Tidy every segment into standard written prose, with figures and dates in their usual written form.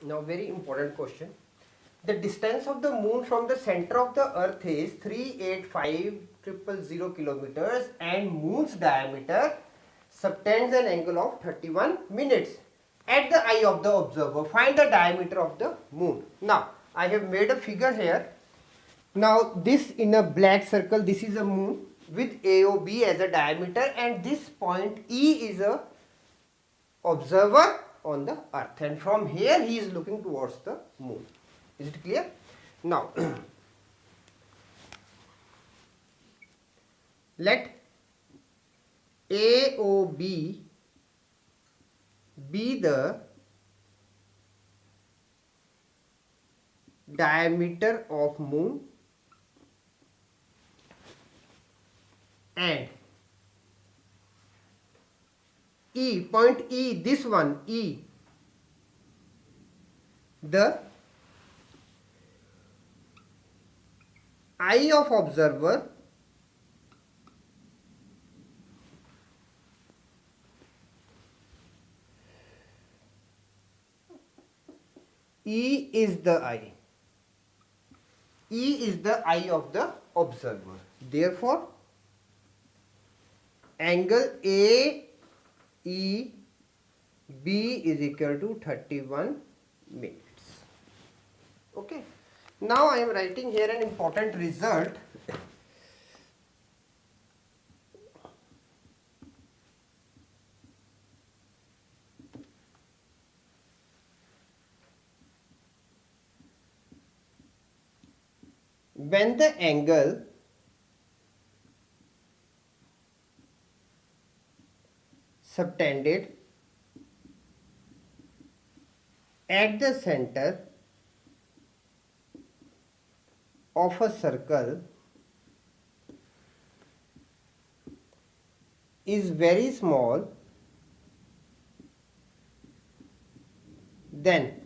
Now very important question. The distance of the moon from the center of the earth is 385,000 kilometers and moon's diameter subtends an angle of 31 minutes at the eye of the observer. Find the diameter of the moon. Now I have made a figure here. Now this in a black circle, this is a moon with AOB as a diameter, and this point E is a observer on the earth, and from here he is looking towards the moon. Is it clear? Now let AOB be the diameter of moon and E, point E, this one E, the eye of observer E is the eye. E is the eye of the observer. Therefore, angle AEB is equal to 31 minutes. Okay. Now I am writing here an important result. When the angle subtended at the center of a circle is very small, then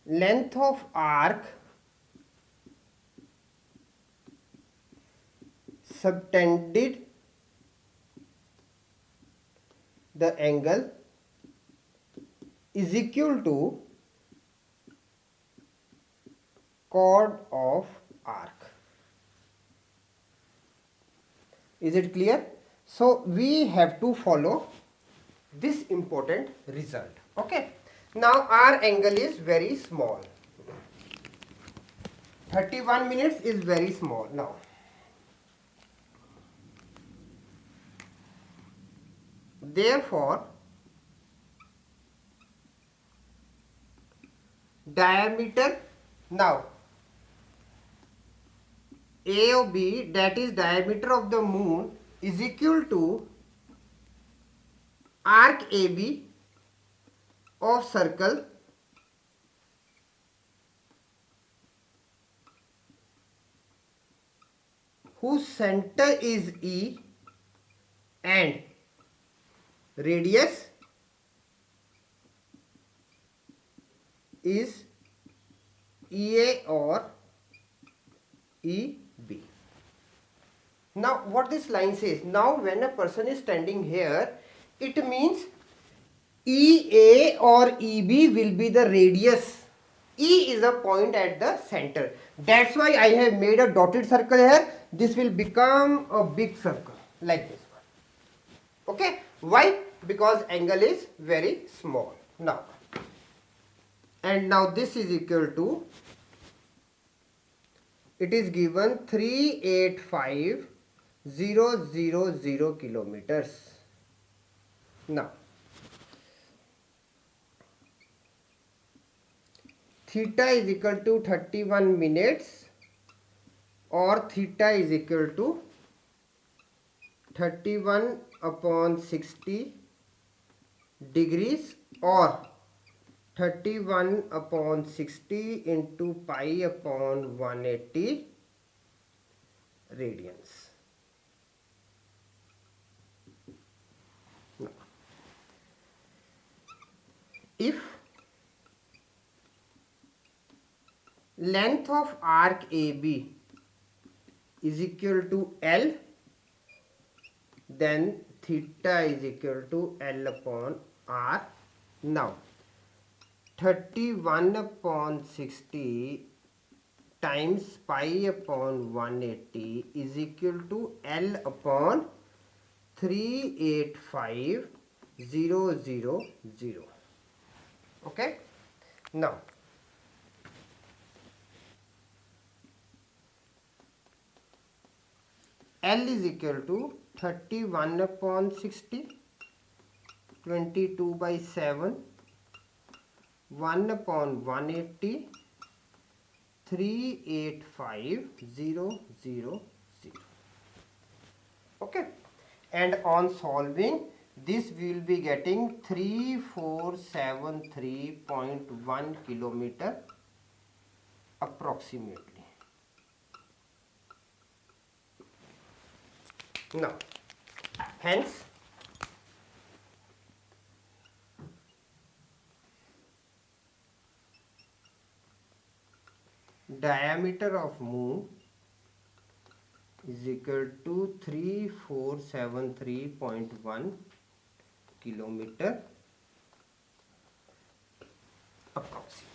length of arc subtended the angle is equal to chord of arc. Is it clear? So we have to follow this important result. Okay. Now our angle is very small. 31 minutes is very small. Now therefore diameter, now AOB, that is diameter of the moon, is equal to arc AB of circle whose center is E and radius is EA or EB. Now what this line says, now when a person is standing here, it means EA or EB will be the radius. E is a point at the center. That's why I have made a dotted circle here. This will become a big circle like this one. Okay. Why? Because angle is very small. Now, and now this is equal to, it is given 385,000 kilometers. Now theta is equal to 31 minutes or theta is equal to 31 upon 60 degrees or 31 upon 60 into pi upon 180 radians. Now, if length of arc AB is equal to L, then theta is equal to L upon R. Now 31 upon 60 times pi upon 180 is equal to L upon 385000. Okay. Now L is equal to 31 upon 60, 22 by 7, 1 upon 180, 385000. Okay, and on solving this we will be getting 3473.1 kilometer approximately. Now hence diameter of moon is equal to 3473.1 kilometer approximately.